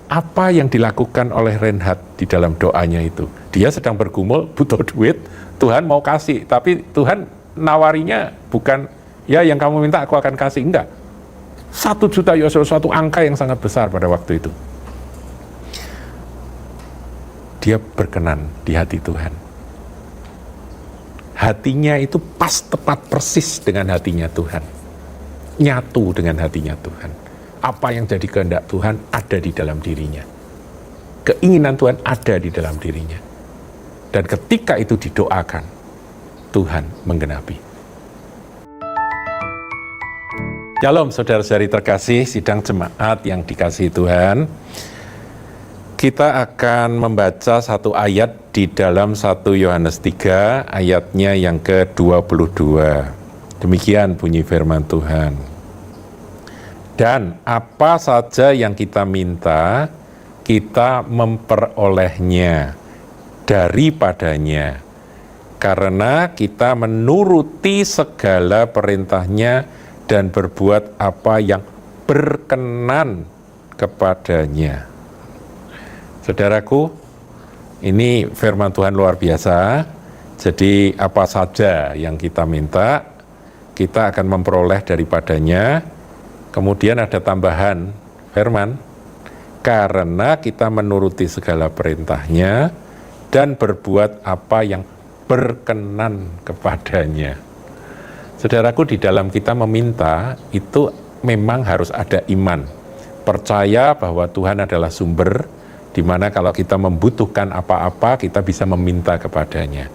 apa yang dilakukan oleh Reinhard di dalam doanya itu? Dia sedang bergumul, butuh duit, Tuhan mau kasih, tapi Tuhan nawarinya bukan, ya yang kamu minta aku akan kasih, enggak. 1 juta US dollar, suatu angka yang sangat besar pada waktu itu. Dia berkenan di hati Tuhan. Hatinya itu pas, tepat, persis dengan hatinya Tuhan. Nyatu dengan hatinya Tuhan. Apa yang jadi kehendak Tuhan ada di dalam dirinya. Keinginan Tuhan ada di dalam dirinya. Dan ketika itu didoakan, Tuhan menggenapi. Shalom saudara-saudari terkasih, sidang jemaat yang dikasihi Tuhan. Kita akan membaca satu ayat di dalam 1 Yohanes 3, ayatnya yang ke-22. Demikian bunyi firman Tuhan. Dan apa saja yang kita minta, kita memperolehnya daripadanya, karena kita menuruti segala perintahnya dan berbuat apa yang berkenan kepadanya. Saudaraku, ini firman Tuhan luar biasa. Jadi apa saja yang kita minta, kita akan memperoleh daripadanya. Kemudian ada tambahan firman, karena kita menuruti segala perintahnya dan berbuat apa yang berkenan kepadanya. Saudaraku, di dalam kita meminta, itu memang harus ada iman. Percaya bahwa Tuhan adalah sumber, di mana kalau kita membutuhkan apa-apa, kita bisa meminta kepadanya.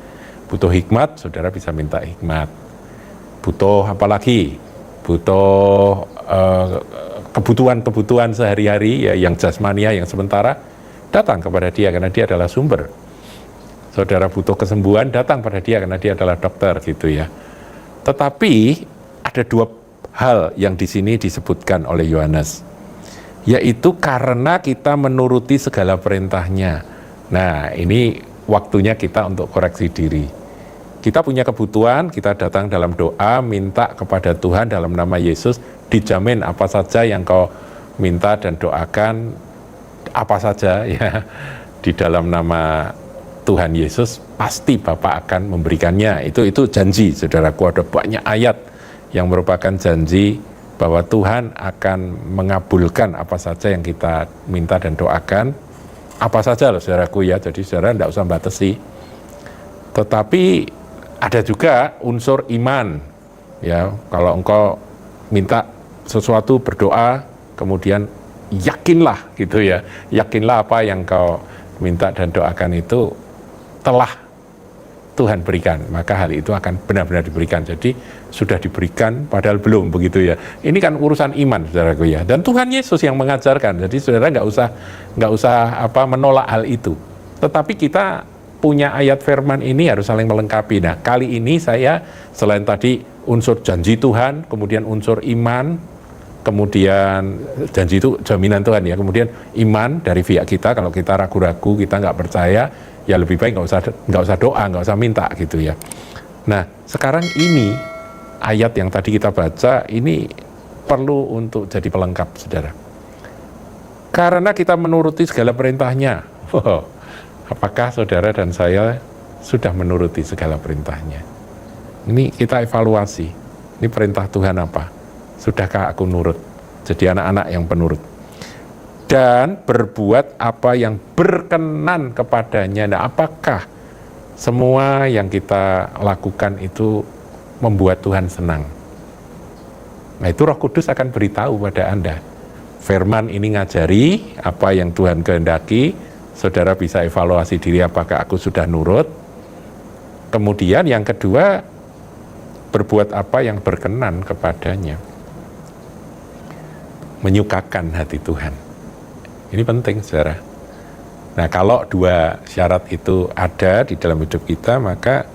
Butuh hikmat, saudara bisa minta hikmat. Butuh apa lagi? Butuh kebutuhan-kebutuhan sehari-hari, ya, yang jasmania, yang sementara, datang kepada dia, karena dia adalah sumber. Saudara butuh kesembuhan, datang pada dia, karena dia adalah dokter, gitu ya. Tetapi, ada 2 hal yang di sini disebutkan oleh Yohanes, yaitu karena kita menuruti segala perintahnya. Nah, ini waktunya kita untuk koreksi diri. Kita punya kebutuhan, kita datang dalam doa, minta kepada Tuhan dalam nama Yesus, dijamin apa saja yang kau minta dan doakan, apa saja ya, di dalam nama Tuhan Yesus, pasti Bapak akan memberikannya. Itu janji, saudaraku. Ada banyak ayat yang merupakan janji bahwa Tuhan akan mengabulkan apa saja yang kita minta dan doakan, apa saja loh saudaraku ya, jadi saudara tidak usah batasi. Tetapi ada juga unsur iman, ya, kalau engkau minta sesuatu, berdoa, kemudian yakinlah gitu ya, yakinlah apa yang kau minta dan doakan itu telah Tuhan berikan, maka hal itu akan benar-benar diberikan. Jadi sudah diberikan padahal belum, begitu ya. Ini kan urusan iman, saudaraku ya. Dan Tuhan Yesus yang mengajarkan. Jadi saudara nggak usah menolak hal itu. Tetapi kita punya ayat firman ini harus saling melengkapi. Nah, kali ini saya selain tadi unsur janji Tuhan, kemudian unsur iman, kemudian janji itu jaminan Tuhan ya. Kemudian iman dari pihak kita, kalau kita ragu-ragu, kita nggak percaya, ya lebih baik nggak usah doa, nggak usah minta gitu ya. Nah, sekarang ini ayat yang tadi kita baca ini perlu untuk jadi pelengkap, saudara. Karena kita menuruti segala perintahnya. Apakah saudara dan saya sudah menuruti segala perintahnya? Ini kita evaluasi. Ini perintah Tuhan apa? Sudahkah aku nurut? Jadi anak-anak yang penurut. Dan berbuat apa yang berkenan kepadanya. Nah, apakah semua yang kita lakukan itu membuat Tuhan senang? Nah, itu Roh Kudus akan beritahu pada Anda. Firman ini ngajari apa yang Tuhan kehendaki. Saudara bisa evaluasi diri, apakah aku sudah nurut. Kemudian yang kedua, berbuat apa yang berkenan kepadanya. Menyukakan hati Tuhan. Ini penting, saudara. Nah, kalau 2 syarat itu ada di dalam hidup kita, maka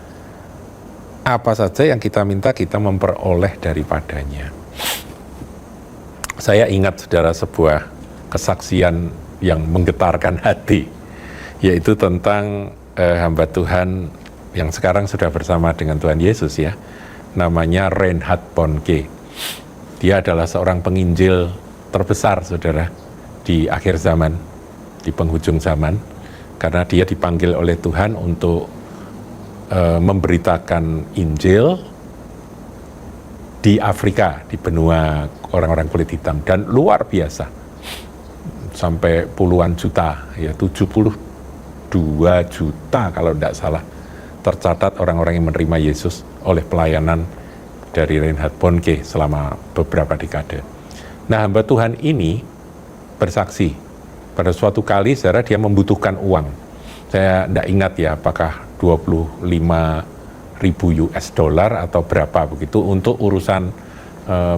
apa saja yang kita minta, kita memperoleh daripadanya. Saya ingat, saudara, sebuah kesaksian yang menggetarkan hati, yaitu tentang hamba Tuhan yang sekarang sudah bersama dengan Tuhan Yesus ya, namanya Reinhard Bonnke. Dia adalah seorang penginjil terbesar, saudara, di akhir zaman. di penghujung zaman, karena dia dipanggil oleh Tuhan untuk memberitakan Injil di Afrika, di benua orang-orang kulit hitam, dan luar biasa, sampai puluhan juta, ya 72 juta kalau tidak salah, tercatat orang-orang yang menerima Yesus oleh pelayanan dari Reinhard Bonnke selama beberapa dekade. Nah, hamba Tuhan ini bersaksi, pada suatu kali saudara dia membutuhkan uang. Saya tidak ingat ya apakah 25.000 US dollar atau berapa begitu untuk urusan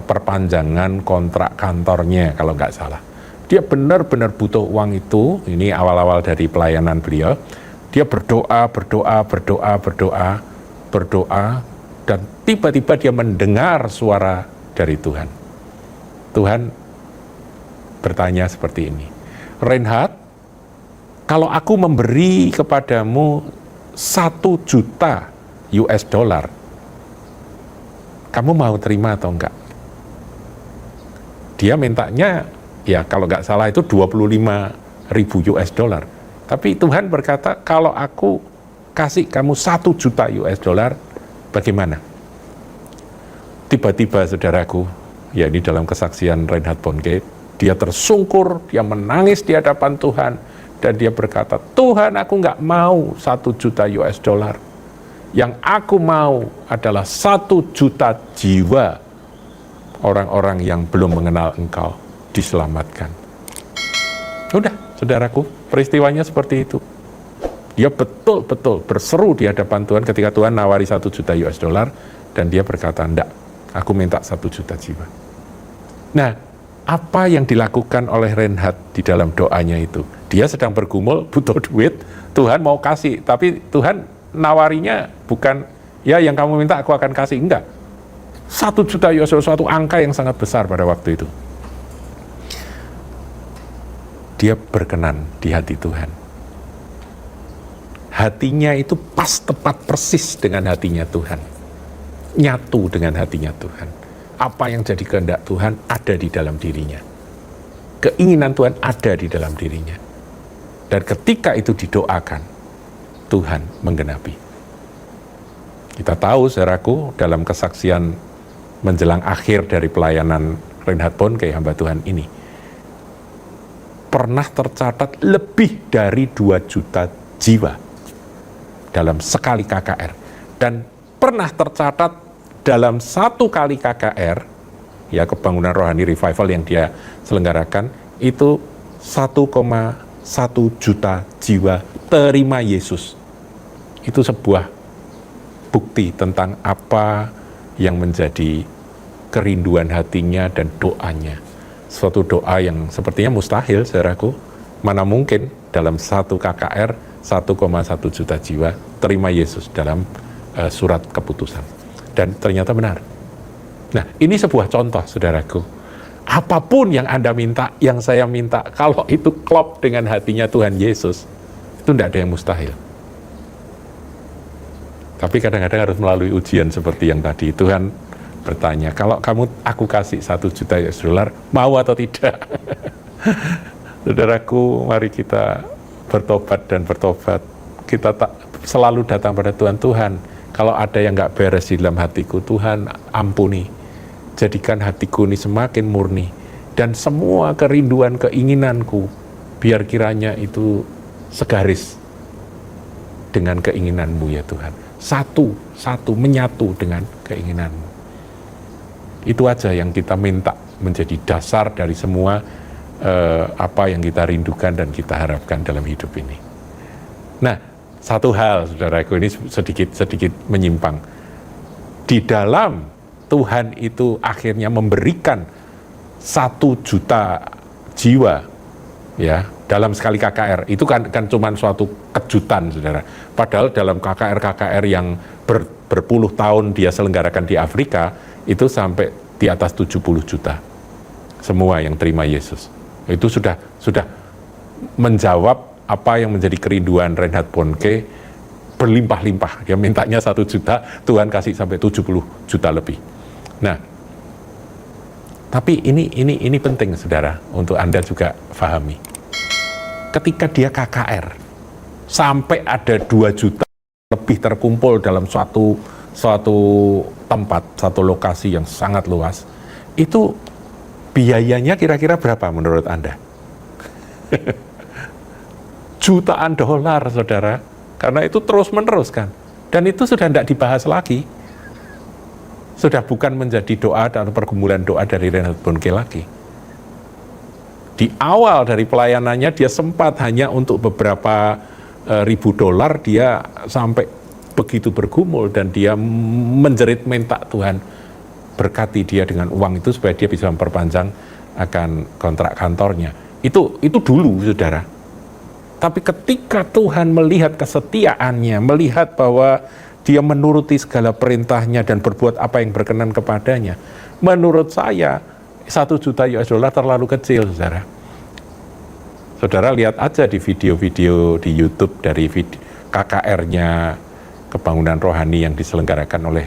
perpanjangan kontrak kantornya kalau nggak salah. Dia benar-benar butuh uang itu, ini awal-awal dari pelayanan beliau. Dia berdoa, dan tiba-tiba dia mendengar suara dari Tuhan. Tuhan bertanya seperti ini, Reinhard, kalau aku memberi kepadamu 1 juta US dollar, kamu mau terima atau enggak? Dia mintanya, ya kalau nggak salah itu 25.000 US dollar. Tapi Tuhan berkata, kalau aku kasih kamu 1 juta US dollar, bagaimana? Tiba-tiba saudaraku, ya ini dalam kesaksian Reinhard Bonnke, dia tersungkur, dia menangis di hadapan Tuhan, dan dia berkata, Tuhan, aku nggak mau 1 juta US dollar. Yang aku mau adalah 1 juta jiwa orang-orang yang belum mengenal Engkau diselamatkan. Udah, saudaraku, peristiwanya seperti itu. Dia betul-betul berseru di hadapan Tuhan ketika Tuhan nawari 1 juta US dollar, dan dia berkata, enggak, aku minta 1 juta jiwa. Nah, apa yang dilakukan oleh Reinhard di dalam doanya itu? Dia sedang bergumul, butuh duit, Tuhan mau kasih, tapi Tuhan nawarinya bukan, ya yang kamu minta aku akan kasih, enggak. 1 juta US dollar, suatu angka yang sangat besar pada waktu itu. Dia berkenan di hati Tuhan. Hatinya itu pas, tepat, persis dengan hatinya Tuhan. Nyatu dengan hatinya Tuhan. Apa yang jadi kehendak Tuhan ada di dalam dirinya. Keinginan Tuhan ada di dalam dirinya. Dan ketika itu didoakan, Tuhan menggenapi. Kita tahu, saudaraku, dalam kesaksian menjelang akhir dari pelayanan Reinhard Bonnke, hamba Tuhan ini, pernah tercatat lebih dari 2 juta jiwa dalam sekali KKR. Dan pernah tercatat dalam 1 kali KKR, ya kebangunan rohani revival yang dia selenggarakan, itu 1,1 juta jiwa terima Yesus. Itu sebuah bukti tentang apa yang menjadi kerinduan hatinya dan doanya. Suatu doa yang sepertinya mustahil, saudaraku. Mana mungkin dalam 1 KKR 1,1 juta jiwa terima Yesus dalam surat keputusan. Dan ternyata benar. Nah, ini sebuah contoh, saudaraku. Apapun yang Anda minta, yang saya minta, kalau itu klop dengan hatinya Tuhan Yesus, itu tidak ada yang mustahil. Tapi kadang-kadang harus melalui ujian seperti yang tadi. Tuhan bertanya, kalau aku kasih 1 juta US dollar, mau atau tidak? Saudaraku, mari kita bertobat dan bertobat. Kita tak selalu datang pada Tuhan. Tuhan, kalau ada yang nggak beres di dalam hatiku, Tuhan ampuni. Jadikan hatiku ini semakin murni. Dan semua kerinduan, keinginanku, biar kiranya itu segaris dengan keinginanmu ya Tuhan. Satu menyatu dengan keinginanmu. Itu aja yang kita minta menjadi dasar dari semua apa yang kita rindukan dan kita harapkan dalam hidup ini. Nah, satu hal, saudaraku, ini sedikit menyimpang. Di dalam Tuhan itu akhirnya memberikan 1 juta jiwa, ya, dalam sekali KKR. Itu kan cuma suatu kejutan, saudara. Padahal dalam KKR yang berpuluh tahun dia selenggarakan di Afrika, itu sampai di atas 70 juta. Semua yang terima Yesus. Itu sudah menjawab apa yang menjadi kerinduan Reinhard Bonnke berlimpah-limpah. Dia mintanya 1 juta, Tuhan kasih sampai 70 juta lebih. Nah, tapi ini penting, saudara, untuk Anda juga pahami. ketika dia KKR, sampai ada 2 juta lebih terkumpul dalam suatu tempat, satu lokasi yang sangat luas, itu biayanya kira-kira berapa menurut Anda? Jutaan dolar, saudara, karena itu terus-menerus kan. Dan itu sudah tidak dibahas lagi. Sudah bukan menjadi doa dan pergumulan doa dari Reinhard Bonnke lagi. Di awal dari pelayanannya dia sempat hanya untuk beberapa ribu dolar, dia sampai begitu bergumul dan dia menjerit minta Tuhan berkati dia dengan uang itu supaya dia bisa memperpanjang akan kontrak kantornya. Itu dulu, saudara. Tapi ketika Tuhan melihat kesetiaannya, melihat bahwa dia menuruti segala perintahnya dan berbuat apa yang berkenan kepadanya, menurut saya 1 juta US dollar terlalu kecil, saudara. Saudara lihat aja di video-video di YouTube dari KKR-nya Kebangunan Rohani yang diselenggarakan oleh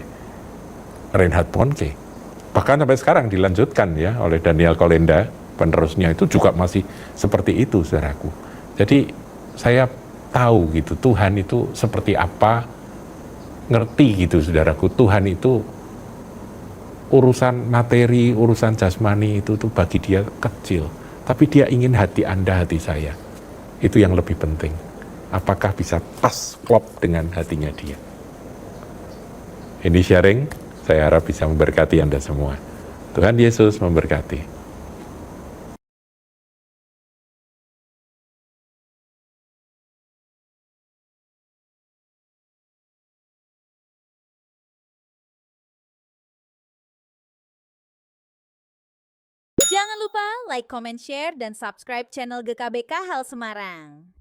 Reinhard Bonnke. Bahkan sampai sekarang dilanjutkan ya oleh Daniel Kolenda, penerusnya itu juga masih seperti itu, saudaraku. Jadi saya tahu gitu Tuhan itu seperti apa, ngerti gitu, saudaraku. Tuhan itu urusan materi, urusan jasmani itu tuh bagi dia kecil. Tapi dia ingin hati Anda, hati saya. Itu yang lebih penting. Apakah bisa pas klop dengan hatinya dia? Ini sharing, saya harap bisa memberkati Anda semua. Tuhan Yesus memberkati. Jangan lupa like, comment, share, dan subscribe channel GKBK Hal Semarang.